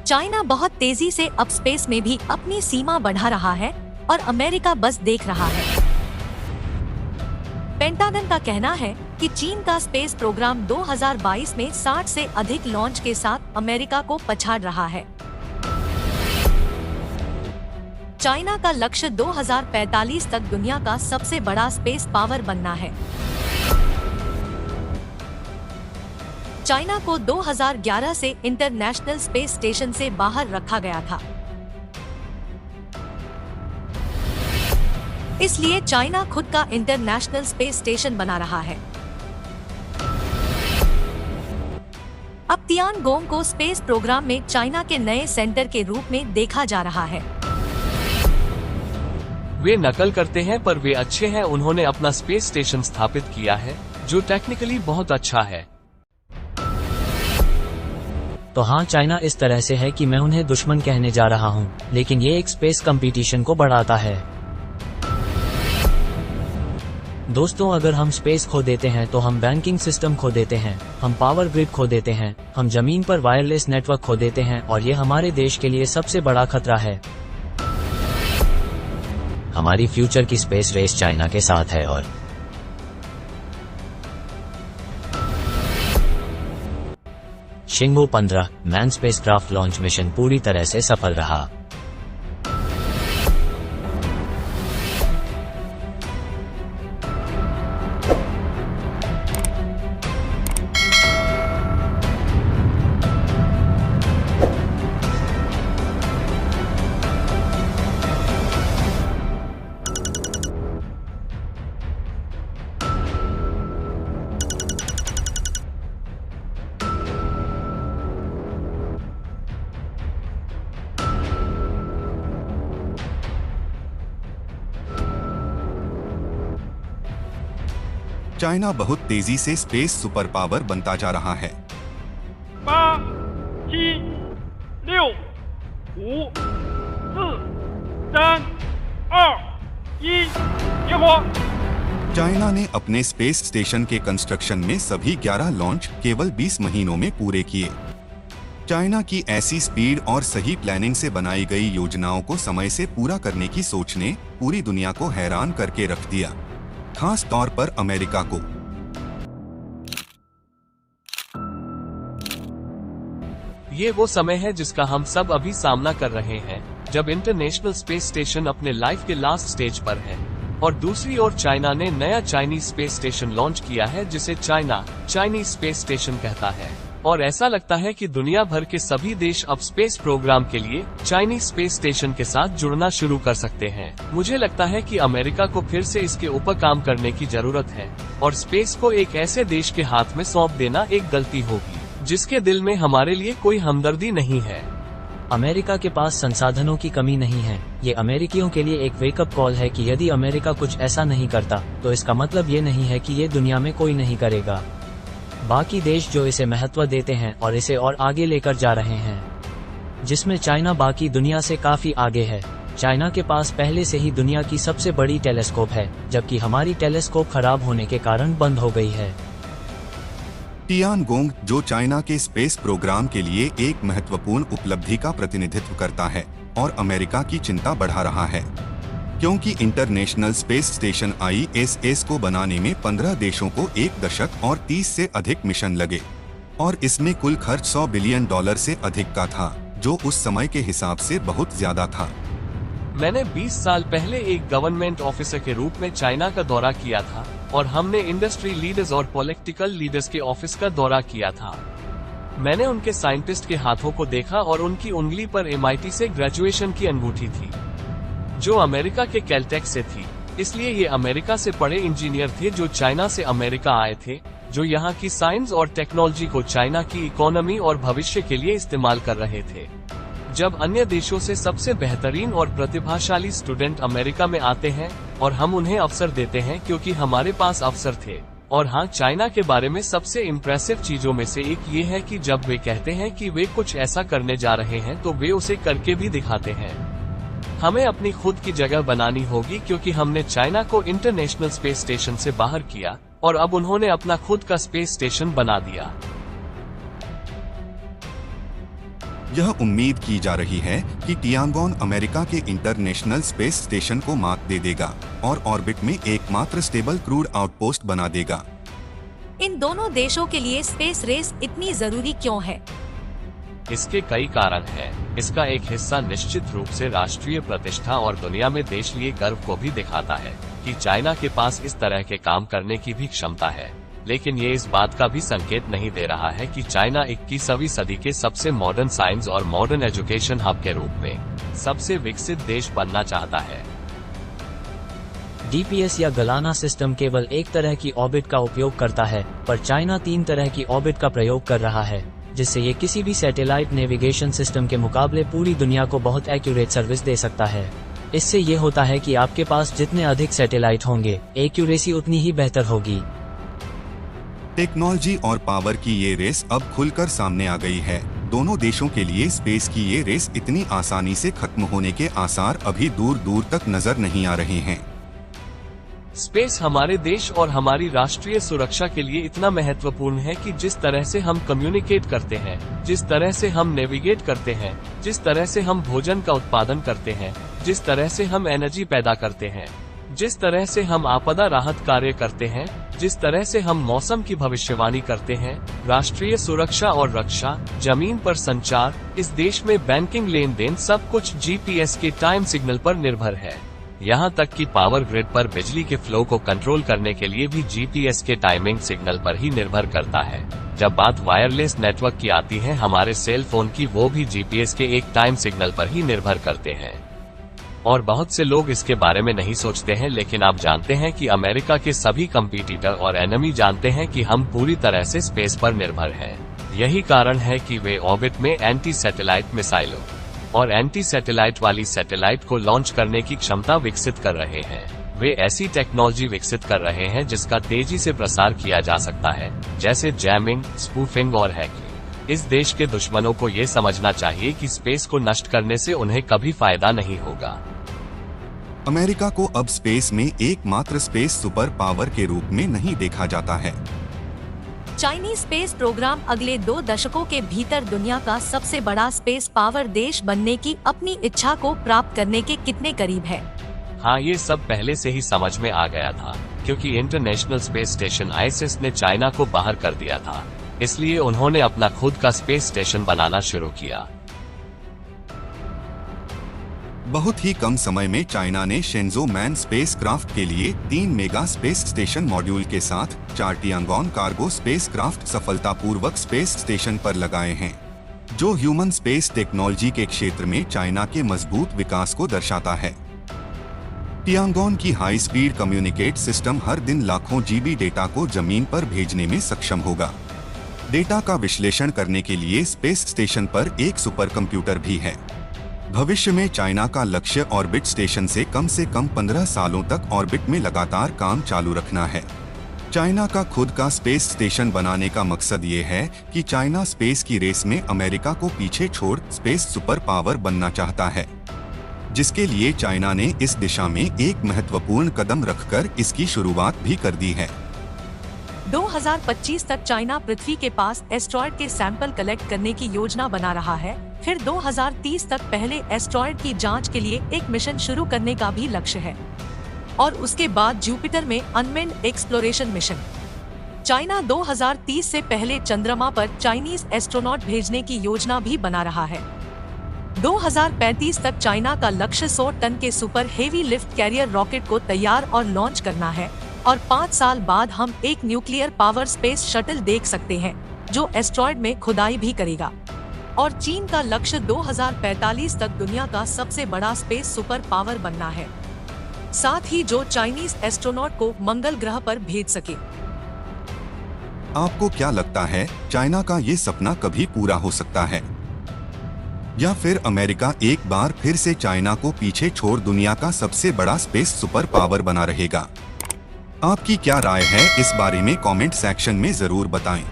China बहुत तेजी से अब स्पेस में भी अपनी सीमा बढ़ा रहा है और अमेरिका बस देख रहा है। पेंटागन का कहना है कि चीन का स्पेस प्रोग्राम 2022 में 60 से अधिक लॉन्च के साथ अमेरिका को पछाड़ रहा है। चाइना का लक्ष्य 2045 तक दुनिया का सबसे बड़ा स्पेस पावर बनना है। चाइना को 2011 से इंटरनेशनल स्पेस स्टेशन से बाहर रखा गया था। इसलिए चाइना खुद का इंटरनेशनल स्पेस स्टेशन बना रहा है। अब तियानगोंग को स्पेस प्रोग्राम में चाइना के नए सेंटर के रूप में देखा जा रहा है। वे नकल करते हैं पर वे अच्छे हैं। उन्होंने अपना स्पेस स्टेशन स्थापित किया है जो टेक्निकली बहुत अच्छा है। तो हाँ, चाइना इस तरह से है कि मैं उन्हें दुश्मन कहने जा रहा हूँ, लेकिन ये एक स्पेस कंपटीशन को बढ़ाता है। दोस्तों, अगर हम स्पेस खो देते हैं तो हम बैंकिंग सिस्टम खो देते हैं, हम पावर ग्रिड खो देते हैं, हम जमीन पर वायरलेस नेटवर्क खो देते हैं और ये हमारे देश के लिए सबसे बड़ा खतरा है। हमारी फ्यूचर की स्पेस रेस चाइना के साथ है और शिंगबो 15 मैन स्पेसक्राफ्ट लॉन्च मिशन पूरी तरह से सफल रहा। चाइना बहुत तेजी से स्पेस सुपर पावर बनता जा रहा है। 8、7、6、5、4、3、2、1， 点火！ चाइना ने अपने स्पेस स्टेशन के कंस्ट्रक्शन में सभी 11 लॉन्च केवल 20 महीनों में पूरे किए। चाइना की ऐसी स्पीड और सही प्लानिंग से बनाई गई योजनाओं को समय से पूरा करने की सोच ने पूरी दुनिया को हैरान करके रख दिया, खास तौर पर अमेरिका को। ये वो समय है जिसका हम सब अभी सामना कर रहे हैं, जब इंटरनेशनल स्पेस स्टेशन अपने लाइफ के लास्ट स्टेज पर है और दूसरी ओर चाइना ने नया चाइनीज स्पेस स्टेशन लॉन्च किया है जिसे चाइनीज स्पेस स्टेशन कहता है। और ऐसा लगता है कि दुनिया भर के सभी देश अब स्पेस प्रोग्राम के लिए चाइनीज स्पेस स्टेशन के साथ जुड़ना शुरू कर सकते हैं। मुझे लगता है कि अमेरिका को फिर से इसके ऊपर काम करने की जरूरत है और स्पेस को एक ऐसे देश के हाथ में सौंप देना एक गलती होगी जिसके दिल में हमारे लिए कोई हमदर्दी नहीं है। अमेरिका के पास संसाधनों की कमी नहीं है। ये अमेरिकियों के लिए एक वेकअप कॉल है कि यदि अमेरिका कुछ ऐसा नहीं करता तो इसका मतलब ये नहीं है कि ये दुनिया में कोई नहीं करेगा। बाकी देश जो इसे महत्व देते हैं और इसे और आगे लेकर जा रहे हैं, जिसमें चाइना बाकी दुनिया से काफी आगे है। चाइना के पास पहले से ही दुनिया की सबसे बड़ी टेलीस्कोप है, जबकि हमारी टेलीस्कोप खराब होने के कारण बंद हो गई है। तियानगोंग, जो चाइना के स्पेस प्रोग्राम के लिए एक महत्वपूर्ण उपलब्धि का प्रतिनिधित्व करता है और अमेरिका की चिंता बढ़ा रहा है, क्योंकि इंटरनेशनल स्पेस स्टेशन ISS को बनाने में 15 देशों को 1 दशक और 30 से अधिक मिशन लगे और इसमें कुल खर्च $100 बिलियन से अधिक का था, जो उस समय के हिसाब से बहुत ज्यादा था। मैंने 20 साल पहले एक गवर्नमेंट ऑफिसर के रूप में चाइना का दौरा किया था और हमने इंडस्ट्री लीडर्स और पॉलिटिकल लीडर्स के ऑफिस का दौरा किया था। मैंने उनके साइंटिस्ट के हाथों को देखा और उनकी उंगली पर MIT से ग्रेजुएशन की अंगूठी थी, जो अमेरिका के कैलटेक से थी। इसलिए ये अमेरिका से पढ़े इंजीनियर थे जो चाइना से अमेरिका आए थे, जो यहाँ की साइंस और टेक्नोलॉजी को चाइना की इकोनॉमी और भविष्य के लिए इस्तेमाल कर रहे थे। जब अन्य देशों से सबसे बेहतरीन और प्रतिभाशाली स्टूडेंट अमेरिका में आते हैं और हम उन्हें अवसर देते हैं क्योंकि हमारे पास अवसर थे। और हाँ, चाइना के बारे में सबसे इम्प्रेसिव चीजों में से एक ये है कि जब वे कहते हैं कि वे कुछ ऐसा करने जा रहे हैं तो वे उसे करके भी दिखाते हैं। हमें अपनी खुद की जगह बनानी होगी क्योंकि हमने चाइना को इंटरनेशनल स्पेस स्टेशन से बाहर किया और अब उन्होंने अपना खुद का स्पेस स्टेशन बना दिया। यह उम्मीद की जा रही है कि टियांगोन अमेरिका के इंटरनेशनल स्पेस स्टेशन को मात दे देगा और ऑर्बिट में एकमात्र स्टेबल क्रूड आउटपोस्ट बना देगा। इन दोनों देशों के लिए स्पेस रेस इतनी जरूरी क्यों है? इसके कई कारण हैं। इसका एक हिस्सा निश्चित रूप से राष्ट्रीय प्रतिष्ठा और दुनिया में देश लिए गर्व को भी दिखाता है कि चाइना के पास इस तरह के काम करने की भी क्षमता है। लेकिन ये इस बात का भी संकेत नहीं दे रहा है कि चाइना 21वीं सदी के सबसे मॉडर्न साइंस और मॉडर्न एजुकेशन हब के रूप में सबसे विकसित देश बनना चाहता है। GPS या गलाना सिस्टम केवल एक तरह की ऑर्बिट का उपयोग करता है, पर चाइना 3 तरह की ऑर्बिट का प्रयोग कर रहा है, जिससे ये किसी भी सैटेलाइट नेविगेशन सिस्टम के मुकाबले पूरी दुनिया को बहुत एक्यूरेट सर्विस दे सकता है। इससे ये होता है कि आपके पास जितने अधिक सैटेलाइट होंगे, एक्यूरेसी उतनी ही बेहतर होगी। टेक्नोलॉजी और पावर की ये रेस अब खुलकर सामने आ गई है। दोनों देशों के लिए स्पेस की ये रेस इतनी आसानी से खत्म होने के आसार अभी दूर दूर तक नजर नहीं आ रहे हैं। स्पेस हमारे देश और हमारी राष्ट्रीय सुरक्षा के लिए इतना महत्वपूर्ण है कि जिस तरह से हम कम्युनिकेट करते हैं, जिस तरह से हम नेविगेट करते हैं, जिस तरह से हम भोजन का उत्पादन करते हैं, जिस तरह से हम एनर्जी पैदा करते हैं, जिस तरह से हम आपदा राहत कार्य करते हैं, जिस तरह से हम मौसम की भविष्यवाणी करते हैं, राष्ट्रीय सुरक्षा और रक्षा, जमीन पर संचार, इस देश में बैंकिंग लेन देन, सब कुछ GPS के टाइम सिग्नल पर निर्भर है। यहाँ तक कि पावर ग्रिड पर बिजली के फ्लो को कंट्रोल करने के लिए भी GPS के टाइमिंग सिग्नल पर ही निर्भर करता है। जब बात वायरलेस नेटवर्क की आती है हमारे सेल फोन की, वो भी GPS के एक टाइम सिग्नल पर ही निर्भर करते हैं। और बहुत से लोग इसके बारे में नहीं सोचते हैं, लेकिन आप जानते हैं कि अमेरिका के सभी कंपटीटर और एनिमी जानते हैं कि हम पूरी तरह से स्पेस पर निर्भर हैं। यही कारण है कि वे ऑर्बिट में एंटी सैटेलाइट मिसाइलों और एंटी सैटेलाइट वाली सैटेलाइट को लॉन्च करने की क्षमता विकसित कर रहे हैं। वे ऐसी टेक्नोलॉजी विकसित कर रहे हैं जिसका तेजी से प्रसार किया जा सकता है, जैसे जैमिंग, स्पूफिंग और हैकिंग। इस देश के दुश्मनों को ये समझना चाहिए कि स्पेस को नष्ट करने से उन्हें कभी फायदा नहीं होगा। अमेरिका को अब स्पेस में एकमात्र स्पेस सुपर पावर के रूप में नहीं देखा जाता है। चाइनीज स्पेस प्रोग्राम अगले 2 दशकों के भीतर दुनिया का सबसे बड़ा स्पेस पावर देश बनने की अपनी इच्छा को प्राप्त करने के कितने करीब है? हाँ, ये सब पहले से ही समझ में आ गया था, क्योंकि इंटरनेशनल स्पेस स्टेशन ISS ने चाइना को बाहर कर दिया था। इसलिए उन्होंने अपना खुद का स्पेस स्टेशन बनाना शुरू किया। बहुत ही कम समय में चाइना ने शेंजो मैन स्पेसक्राफ्ट के लिए 3 मेगा स्पेस स्टेशन मॉड्यूल के साथ 4 टियांगोन कार्गो स्पेसक्राफ्ट सफलतापूर्वक स्पेस स्टेशन पर लगाए हैं, जो ह्यूमन स्पेस टेक्नोलॉजी के क्षेत्र में चाइना के मजबूत विकास को दर्शाता है। टियांगोन की हाई स्पीड कम्युनिकेट सिस्टम हर दिन लाखों GB डेटा को जमीन पर भेजने में सक्षम होगा। डेटा का विश्लेषण करने के लिए स्पेस स्टेशन पर एक सुपर कंप्यूटर भी है। भविष्य में चाइना का लक्ष्य ऑर्बिट स्टेशन से कम 15 सालों तक ऑर्बिट में लगातार काम चालू रखना है। चाइना का खुद का स्पेस स्टेशन बनाने का मकसद ये है कि चाइना स्पेस की रेस में अमेरिका को पीछे छोड़ स्पेस सुपर पावर बनना चाहता है, जिसके लिए चाइना ने इस दिशा में एक महत्वपूर्ण कदम रखकर इसकी शुरुआत भी कर दी है। 2025 तक चाइना पृथ्वी के पास एस्ट्रॉयड के सैंपल कलेक्ट करने की योजना बना रहा है। फिर 2030 तक पहले एस्ट्रॉयड की जांच के लिए एक मिशन शुरू करने का भी लक्ष्य है, और उसके बाद जुपिटर में अनमेन्ड एक्सप्लोरेशन मिशन। चाइना 2030 से पहले चंद्रमा पर चाइनीज एस्ट्रोनॉट भेजने की योजना भी बना रहा है। 2035 तक चाइना का लक्ष्य 100 टन के super heavy lift carrier rocket को तैयार और लॉन्च करना है, और 5 साल बाद हम एक न्यूक्लियर पावर स्पेस शटल देख सकते हैं जो एस्ट्रॉयड में खुदाई भी करेगा। और चीन का लक्ष्य 2045 तक दुनिया का सबसे बड़ा स्पेस सुपर पावर बनना है, साथ ही जो चाइनीज एस्ट्रोनॉट को मंगल ग्रह पर भेज सके। आपको क्या लगता है, चाइना का ये सपना कभी पूरा हो सकता है, या फिर अमेरिका एक बार फिर से चाइना को पीछे छोड़ दुनिया का सबसे बड़ा स्पेस सुपर पावर बना रहेगा? आपकी क्या राय है इस बारे में कमेंट सेक्शन में जरूर बताएं।